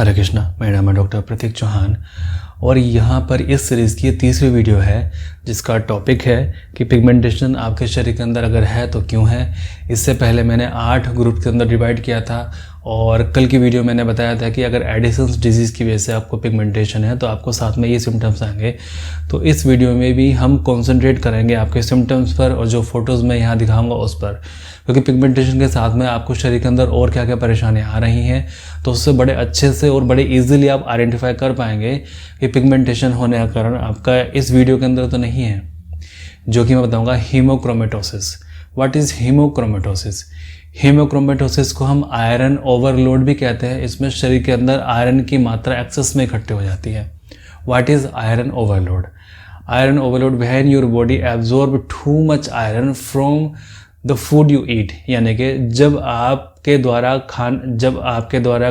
हरे कृष्णा। मेरा नाम है डॉक्टर प्रतीक चौहान और यहाँ पर इस सीरीज़ की तीसरी वीडियो है जिसका टॉपिक है कि पिगमेंटेशन आपके शरीर के अंदर अगर है तो क्यों है। इससे पहले मैंने 8 ग्रुप के अंदर डिवाइड किया था और कल की वीडियो मैंने बताया था कि अगर एडिसन्स डिजीज़ की वजह से आपको पिगमेंटेशन है तो आपको साथ में ये सिम्टम्स आएंगे। तो इस वीडियो में भी हम कॉन्सेंट्रेट करेंगे आपके सिम्टम्स पर और जो फोटोज़ मैं यहाँ दिखाऊंगा उस पर, क्योंकि पिगमेंटेशन के साथ में आपको शरीर के अंदर और क्या क्या परेशानियाँ आ रही हैं तो उससे बड़े अच्छे से और बड़े ईजिली आप आइडेंटिफाई कर पाएंगे कि पिगमेंटेशन होने का कारण आपका इस वीडियो के अंदर तो नहीं है। जो कि मैं बताऊंगा haemochromatosis. What is haemochromatosis? Haemochromatosis को हम आयरन ओवरलोड भी कहते हैं। इसमें शरीर के अंदर आयरन की मात्रा एक्सेस में इकट्ठे हो जाती है। What is iron overload? Iron overload when your body absorb too much iron from the food you ईट, यानी कि जब आपके द्वारा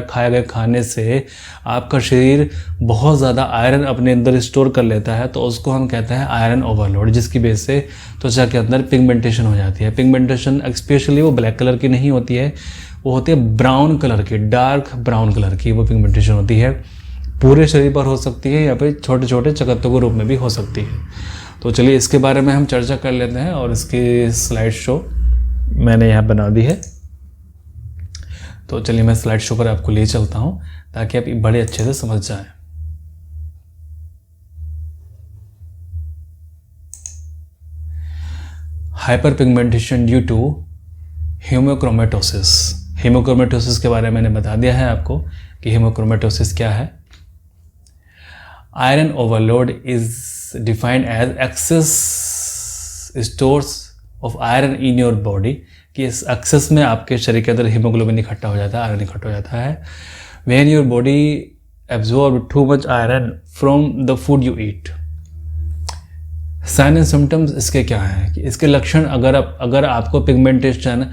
खाए गए खाने से आपका शरीर बहुत ज़्यादा आयरन अपने अंदर स्टोर कर लेता है तो उसको हम कहते हैं आयरन ओवरलोड, जिसकी वजह से त्वचा के अंदर पिगमेंटेशन हो जाती है। पिगमेंटेशन स्पेशली वो ब्लैक कलर की नहीं होती है, वो होती है ब्राउन कलर की, डार्क ब्राउन कलर की वो पिगमेंटेशन होती है। पूरे शरीर पर हो सकती है या फिर छोटे छोटे चकत्तों के रूप में भी हो सकती है। तो चलिए इसके बारे में हम चर्चा कर लेते हैं और इसकी स्लाइड शो मैंने यहाँ बना दी है। तो चलिए मैं स्लाइड शो पर आपको ले चलता हूँ ताकि आप बड़े अच्छे से समझ जाएं। Hyperpigmentation due to haemochromatosis. Haemochromatosis के बारे में मैंने बता दिया है आपको कि हीमोक्रोमेटोसिस क्या है। Iron overload is defined as excess stores of iron in your body, कि इस एक्सेस में आपके शरीर के अंदर हीमोग्लोबिन इकट्ठा हो जाता है, आयरन इकट्ठा हो जाता है। When your body absorb too much iron from the food you eat. Sign and symptoms इसके क्या हैं कि इसके लक्षण अगर आपको पिगमेंटेशन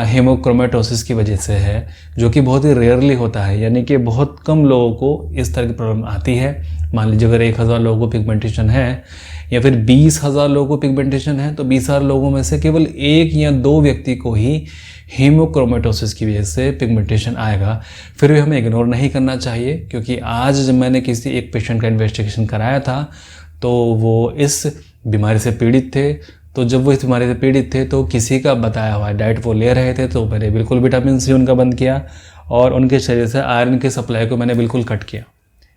हीमोक्रोमेटोसिस की वजह से है, जो कि बहुत ही रेयरली होता है, यानी कि बहुत कम लोगों को इस तरह की प्रॉब्लम आती है। मान लीजिए अगर 1000 लोगों को पिगमेंटेशन है या फिर 20,000 लोगों को पिगमेंटेशन है तो 20,000 लोगों में से केवल 1 या 2 व्यक्ति को ही हीमोक्रोमेटोसिस की वजह से पिगमेंटेशन आएगा। फिर भी हमें इग्नोर नहीं करना चाहिए, क्योंकि आज जब मैंने किसी एक पेशेंट का इन्वेस्टिगेशन कराया था तो वो इस बीमारी से पीड़ित थे। तो जब वो इस बीमारी से पीड़ित थे तो किसी का बताया हुआ डाइट वो ले रहे थे, तो मैंने बिल्कुल विटामिन सी उनका बंद किया और उनके शरीर से आयरन की सप्लाई को मैंने बिल्कुल कट किया।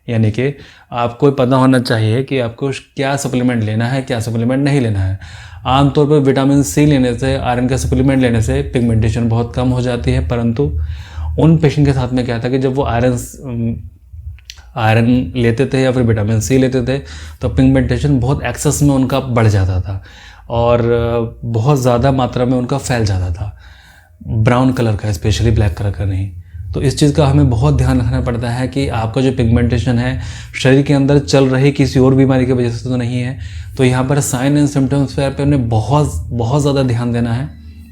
यानी कि आपको पता होना चाहिए कि आपको क्या सप्लीमेंट लेना है, क्या सप्लीमेंट नहीं लेना है। आमतौर पर विटामिन सी लेने से, आयरन का सप्लीमेंट लेने से पिगमेंटेशन बहुत कम हो जाती है, परंतु उन पेशेंट के साथ में क्या था कि जब वो आयरन लेते थे या फिर विटामिन सी लेते थे तो पिगमेंटेशन बहुत एक्सेस में उनका बढ़ जाता था और बहुत ज़्यादा मात्रा में उनका फैल जाता था, ब्राउन कलर का, स्पेशली ब्लैक कलर का नहीं। तो इस चीज़ का हमें बहुत ध्यान रखना पड़ता है कि आपका जो पिगमेंटेशन है शरीर के अंदर चल रही किसी और बीमारी की वजह से तो नहीं है। तो यहाँ पर साइन एंड सिम्टम्स पर हमें बहुत ज़्यादा ध्यान देना है।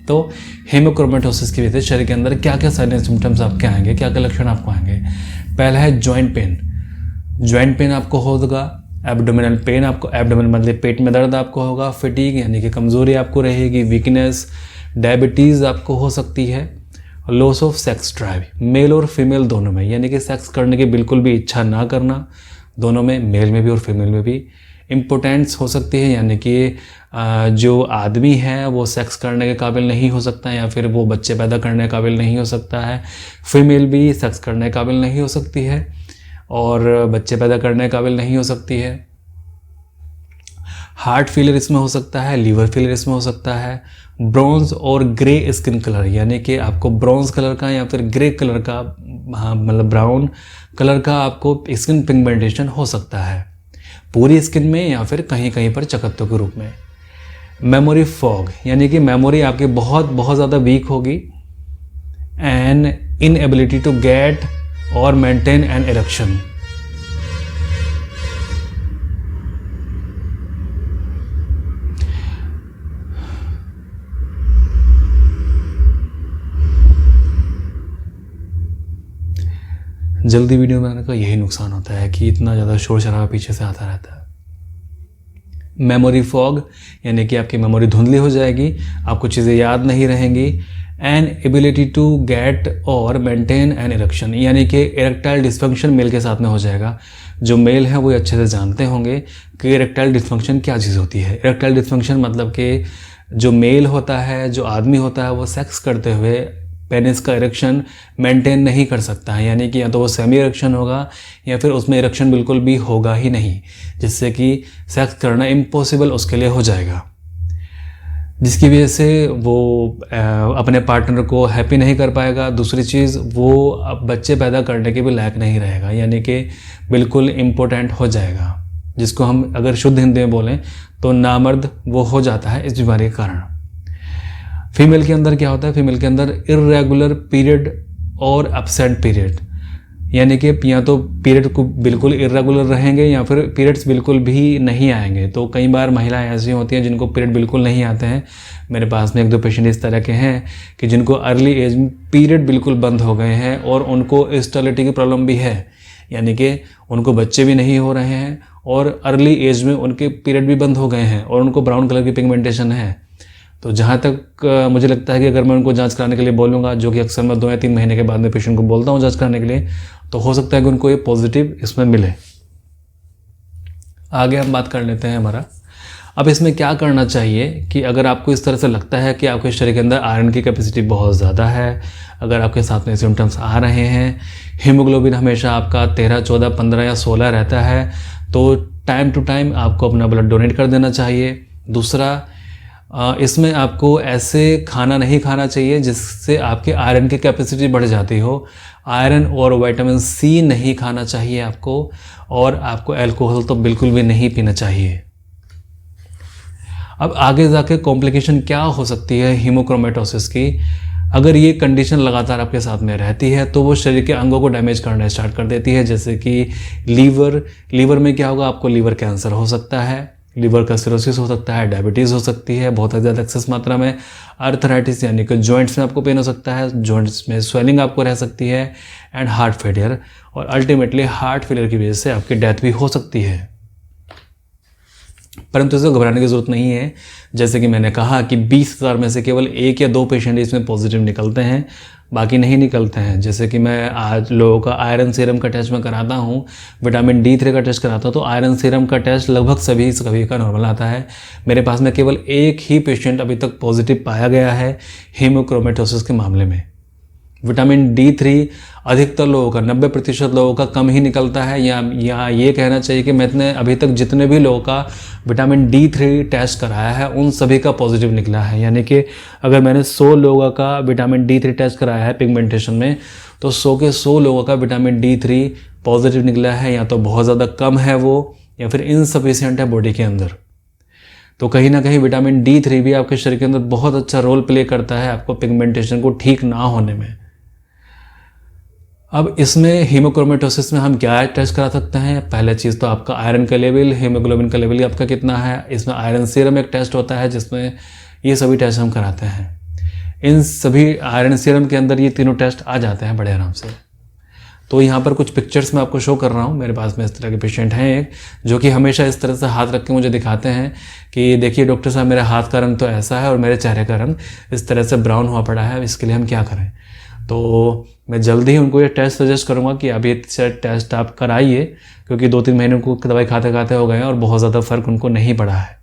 तो हीमोक्रोमेटोसिस की वजह से शरीर के अंदर क्या क्या साइन एंड सिम्टम्स आपके आएंगे, क्या क्या लक्षण आपको आएंगे। पहला है जॉइंट पेन। जॉइंट पेन आपको होगा, एब्डोमिनल पेन आपको, एब्डोमिनल मतलब पेट में दर्द आपको होगा, फटीग यानी कि कमज़ोरी आपको रहेगी, वीकनेस, डायबिटीज़ आपको हो सकती है, loss of sex drive, male और फीमेल दोनों में, यानी कि सेक्स करने की बिल्कुल भी इच्छा ना करना, दोनों में, मेल में भी और फीमेल में भी। इम्पोटेंस हो सकती है, यानी कि जो आदमी है वो सेक्स करने के काबिल नहीं हो सकता या फिर वो बच्चे पैदा करने के काबिल नहीं हो सकता है। फीमेल भी सेक्स करने के काबिल नहीं हो सकती है और बच्चे पैदा करने के काबिल नहीं हो सकती है। हार्ट फेलियर इसमें हो सकता है, लीवर फेलियर इसमें हो सकता है। ब्रॉन्ज और ग्रे स्किन कलर, यानी कि आपको ब्रॉन्ज कलर का या फिर ग्रे कलर का, हाँ मतलब ब्राउन कलर का आपको स्किन पिगमेंटेशन हो सकता है, पूरी स्किन में या फिर कहीं कहीं पर चकत्तों के रूप में। मेमोरी फॉग, यानी कि मेमोरी आपकी बहुत ज़्यादा वीक होगी। एंड इनएबिलिटी टू गेट और मेंटेन एन इरेक्शन। जल्दी वीडियो बनाने का यही नुकसान होता है कि इतना ज़्यादा शोर शराबा पीछे से आता रहता है। मेमोरी फॉग यानी कि आपकी मेमोरी धुंधली हो जाएगी, आपको चीज़ें याद नहीं रहेंगी। एन एबिलिटी टू गेट और मेंटेन एन इरेक्शन, यानी कि इरेक्टाइल डिस्फंक्शन मेल के साथ में हो जाएगा। जो मेल है वो अच्छे से जानते होंगे कि इरेक्टाइल डिस्फंक्शन क्या चीज़ होती है। इरेक्टाइल डिस्फंक्शन मतलब कि जो मेल होता है, जो आदमी होता है, वो सेक्स करते हुए पेनिस का इरेक्शन मेंटेन नहीं कर सकता है, यानी कि या तो वो सेमी इरेक्शन होगा या फिर उसमें इरेक्शन बिल्कुल भी होगा ही नहीं, जिससे कि सेक्स करना इम्पॉसिबल उसके लिए हो जाएगा, जिसकी वजह से वो अपने पार्टनर को हैप्पी नहीं कर पाएगा। दूसरी चीज़, वो अब बच्चे पैदा करने के भी लायक नहीं रहेगा, यानी कि बिल्कुल इम्पोर्टेंट हो जाएगा, जिसको हम अगर शुद्ध हिंदी में बोलें तो नामर्द वो हो जाता है इस बीमारी के कारण। फीमेल के अंदर क्या होता है, फीमेल के अंदर इर्रेगुलर पीरियड और एब्सेंट पीरियड, यानी कि या तो पीरियड को बिल्कुल इर्रेगुलर रहेंगे या फिर पीरियड्स बिल्कुल भी नहीं आएंगे। तो कई बार महिलाएं ऐसी होती हैं जिनको पीरियड बिल्कुल नहीं आते हैं। मेरे पास में 1-2 पेशेंट इस तरह के हैं कि जिनको अर्ली एज में पीरियड बिल्कुल बंद हो गए हैं और उनको स्टेरिलिटी की प्रॉब्लम भी है, यानी कि उनको बच्चे भी नहीं हो रहे हैं और अर्ली एज में उनके पीरियड भी बंद हो गए हैं और उनको ब्राउन कलर की पिगमेंटेशन है। तो जहाँ तक मुझे लगता है कि अगर मैं उनको जांच कराने के लिए बोलूँगा, जो कि अक्सर मैं 2 या 3 महीने के बाद में पेशेंट को बोलता हूँ जांच कराने के लिए, तो हो सकता है कि उनको ये पॉजिटिव इसमें मिले। आगे हम बात कर लेते हैं हमारा। अब इसमें क्या करना चाहिए कि अगर आपको इस तरह से लगता है कि आपके शरीर के अंदर आयरन की कैपेसिटी बहुत ज़्यादा है, अगर आपके साथ में सिम्टम्स आ रहे हैं, हीमोग्लोबिन हमेशा आपका 13, 14, 15 या 16 रहता है, तो टाइम टू टाइम आपको अपना ब्लड डोनेट कर देना चाहिए। दूसरा, इसमें आपको ऐसे खाना नहीं खाना चाहिए जिससे आपके आयरन की कैपेसिटी बढ़ जाती हो। आयरन और विटामिन सी नहीं खाना चाहिए आपको, और आपको अल्कोहल तो बिल्कुल भी नहीं पीना चाहिए। अब आगे जाके कॉम्प्लिकेशन क्या हो सकती है हीमोक्रोमेटोसिस की। अगर ये कंडीशन लगातार आपके साथ में रहती है तो वो शरीर के अंगों को डैमेज करना स्टार्ट कर देती है, जैसे कि लीवर में क्या होगा, आपको लीवर कैंसर हो सकता है, लीवर का सिरोसिस हो सकता है, डायबिटीज़ हो सकती है बहुत ज़्यादा एक्सेस मात्रा में, अर्थराइटिस यानी कि जॉइंट्स में आपको पेन हो सकता है, जॉइंट्स में स्वेलिंग आपको रह सकती है, एंड हार्ट फेलियर, और अल्टीमेटली हार्ट फेलियर की वजह से आपकी डेथ भी हो सकती है। परंतु इसे घबराने की ज़रूरत नहीं है। जैसे कि मैंने कहा कि 20,000 में से केवल 1 या 2 पेशेंट इसमें पॉजिटिव निकलते हैं, बाकी नहीं निकलते हैं। जैसे कि मैं आज लोगों का आयरन सीरम का टेस्ट मैं कराता हूँ, विटामिन D3 का टेस्ट कराता हूँ, तो आयरन सीरम का टेस्ट लगभग सभी का नॉर्मल आता है। मेरे पास में केवल 1 ही पेशेंट अभी तक पॉजिटिव पाया गया है हीमोक्रोमेटोसिस के मामले में। विटामिन D3 अधिकतर लोगों का 90% लोगों का कम ही निकलता है, या ये कहना चाहिए कि मैंने अभी तक जितने भी लोगों का विटामिन D3 टेस्ट कराया है उन सभी का पॉजिटिव निकला है। यानी कि अगर मैंने 100 लोगों का विटामिन D3 टेस्ट कराया है पिगमेंटेशन में, तो 100 के 100 लोगों का विटामिन D3 पॉजिटिव निकला है, या तो बहुत ज़्यादा कम है वो, या फिर इनसफिशिएंट है बॉडी के अंदर। तो कहीं ना कहीं विटामिन D3 भी आपके शरीर के अंदर बहुत अच्छा रोल प्ले करता है आपको पिगमेंटेशन को ठीक ना होने में। अब इसमें हीमोक्रोमेटोसिस में हम क्या टेस्ट करा सकते हैं। पहले चीज़ तो आपका आयरन का लेवल, हीमोग्लोबिन का लेवल आपका कितना है। इसमें आयरन सीरम एक टेस्ट होता है जिसमें ये सभी टेस्ट हम कराते हैं। इन सभी आयरन सीरम के अंदर ये तीनों टेस्ट आ जाते हैं बड़े आराम से। तो यहाँ पर कुछ पिक्चर्स मैं आपको शो कर रहा हूँ। मेरे पास में इस तरह के पेशेंट हैं एक, जो कि हमेशा इस तरह से हाथ रख के मुझे दिखाते हैं कि देखिए डॉक्टर साहब, मेरे हाथ का रंग तो ऐसा है और मेरे चेहरे का रंग इस तरह से ब्राउन हुआ पड़ा है, इसके लिए हम क्या करें। तो मैं जल्दी ही उनको ये टेस्ट सजेस्ट करूँगा कि अभी ये टेस्ट आप कराइए, क्योंकि 2-3 महीने उनको दवाई खाते खाते हो गए हैं और बहुत ज़्यादा फ़र्क उनको नहीं पड़ा है।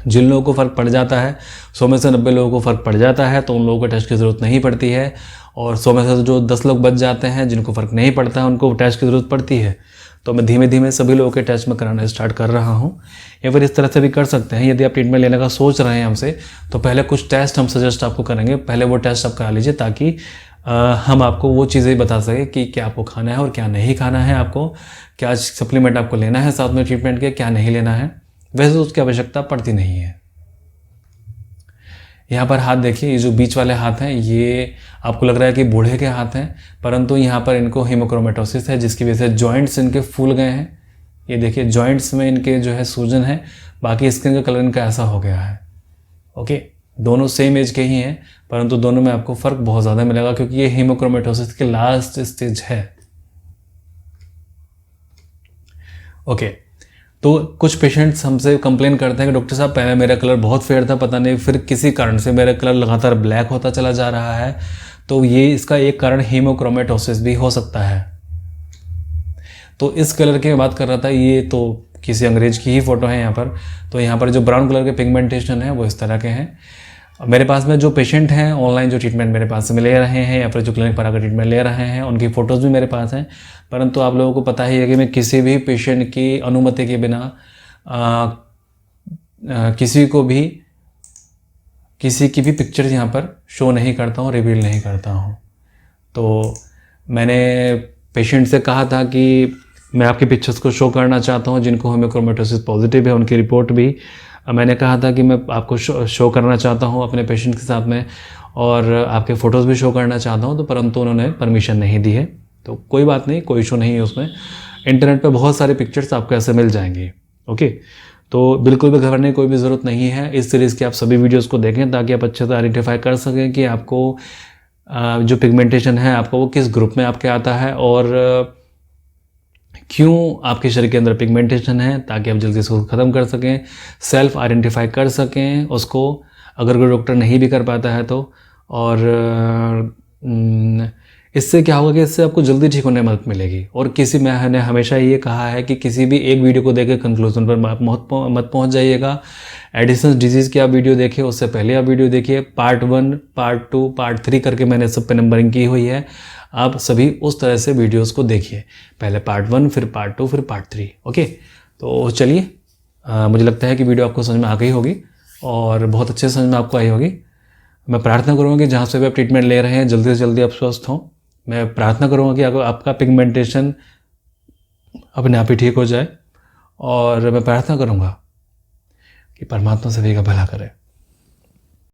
जिन लोगों को फ़र्क पड़ जाता है, 100 में से 90 लोगों को फ़र्क पड़ जाता है, तो उन लोगों को टेस्ट की ज़रूरत नहीं पड़ती है। और 100 में से जो 10 लोग बच जाते हैं जिनको फ़र्क नहीं पड़ता है, उनको टेस्ट की ज़रूरत पड़ती है। तो मैं धीमे धीमे सभी लोगों के टेस्ट में कराना स्टार्ट कर रहा हूँ। या फिर इस तरह से भी कर सकते हैं, यदि आप ट्रीटमेंट लेने का सोच रहे हैं हमसे, तो पहले कुछ टेस्ट हम सजेस्ट आपको करेंगे। पहले वो टेस्ट आप करा लीजिए, ताकि हम आपको वो चीज़ें बता सकें कि क्या आपको खाना है और क्या नहीं खाना है, आपको क्या सप्लीमेंट आपको लेना है साथ में ट्रीटमेंट के, क्या नहीं लेना है। वैसे तो उसकी आवश्यकता पड़ती नहीं है। यहाँ पर हाथ देखिए, ये जो बीच वाले हाथ हैं ये आपको लग रहा है कि बूढ़े के हाथ हैं, परंतु यहाँ पर इनको हीमोक्रोमेटोसिस है, जिसकी वजह से जॉइंट्स इनके फूल गए हैं। ये देखिए जॉइंट्स में इनके जो है सूजन है, बाकी स्किन का कलर इनका ऐसा हो गया है। ओके, दोनों सेम एज के ही हैं, परंतु दोनों में आपको फ़र्क बहुत ज़्यादा मिलेगा, क्योंकि ये हीमोक्रोमेटोसिस की लास्ट स्टेज है। ओके, तो कुछ पेशेंट्स हमसे कंप्लेन करते हैं कि डॉक्टर साहब पहले मेरा कलर बहुत फेयर था, पता नहीं फिर किसी कारण से मेरा कलर लगातार ब्लैक होता चला जा रहा है। तो ये इसका एक कारण हीमोक्रोमेटोसिस भी हो सकता है। तो इस कलर की मैं बात कर रहा था, ये तो किसी अंग्रेज की ही फ़ोटो है यहाँ पर। तो यहाँ पर जो ब्राउन कलर के पिगमेंटेशन है वो इस तरह के हैं। मेरे पास में जो पेशेंट हैं ऑनलाइन जो ट्रीटमेंट मेरे पास में ले रहे हैं या फिर जो क्लिनिक पर आकर ट्रीटमेंट ले रहे हैं, उनकी फ़ोटोज़ भी मेरे पास हैं। परंतु आप लोगों को पता ही है कि मैं किसी भी पेशेंट की अनुमति के बिना किसी की भी पिक्चर्स यहाँ पर शो नहीं करता हूँ, रिवील नहीं करता हूँ। तो मैंने पेशेंट से कहा था कि मैं आपकी पिक्चर्स को शो करना चाहता हूँ जिनको हीमोक्रोमेटोसिस पॉजिटिव है, उनकी रिपोर्ट भी मैंने कहा था कि मैं आपको शो करना चाहता हूँ अपने पेशेंट के साथ में, और आपके फ़ोटोज़ भी शो करना चाहता हूँ। तो परंतु उन्होंने परमिशन नहीं दी है। तो कोई बात नहीं, कोई इशू नहीं है उसमें। इंटरनेट पे बहुत सारी पिक्चर्स आपको ऐसे मिल जाएंगी। ओके, तो बिल्कुल भी घबराने की कोई भी ज़रूरत नहीं है। इस सीरीज़ की आप सभी वीडियोज़ को देखें ताकि आप अच्छे से आइडेंटिफाई कर सकें कि आपको जो पिगमेंटेशन है आपको वो किस ग्रुप में आपके आता है और क्यों आपके शरीर के अंदर पिगमेंटेशन है, ताकि आप जल्दी से उसको ख़त्म कर सकें, सेल्फ आइडेंटिफाई कर सकें उसको, अगर कोई डॉक्टर नहीं भी कर पाता है तो। और इससे क्या होगा कि इससे आपको जल्दी ठीक होने में मदद मिलेगी। और मैंने हमेशा ये कहा है कि किसी भी एक वीडियो को देकर कंक्लूजन पर आप मत पहुंच जाइएगा। एडिसन्स डिजीज़ की आप वीडियो देखिए, उससे पहले आप वीडियो देखिए। पार्ट 1, पार्ट 2, पार्ट 3 करके मैंने सब पे नंबरिंग की हुई है। आप सभी उस तरह से वीडियोस को देखिए, पहले पार्ट 1, फिर पार्ट 2, फिर पार्ट 3। ओके, तो चलिए, मुझे लगता है कि वीडियो आपको समझ में आ गई होगी और बहुत अच्छे से समझ में आपको आई होगी। मैं प्रार्थना करूँगा कि जहाँ से भी आप ट्रीटमेंट ले रहे हैं जल्दी से जल्दी आप स्वस्थ हों। मैं प्रार्थना करूँगा कि आपका पिगमेंटेशन अपने आप ही ठीक हो जाए, और मैं प्रार्थना करूँगा कि परमात्मा सभी का भला करे।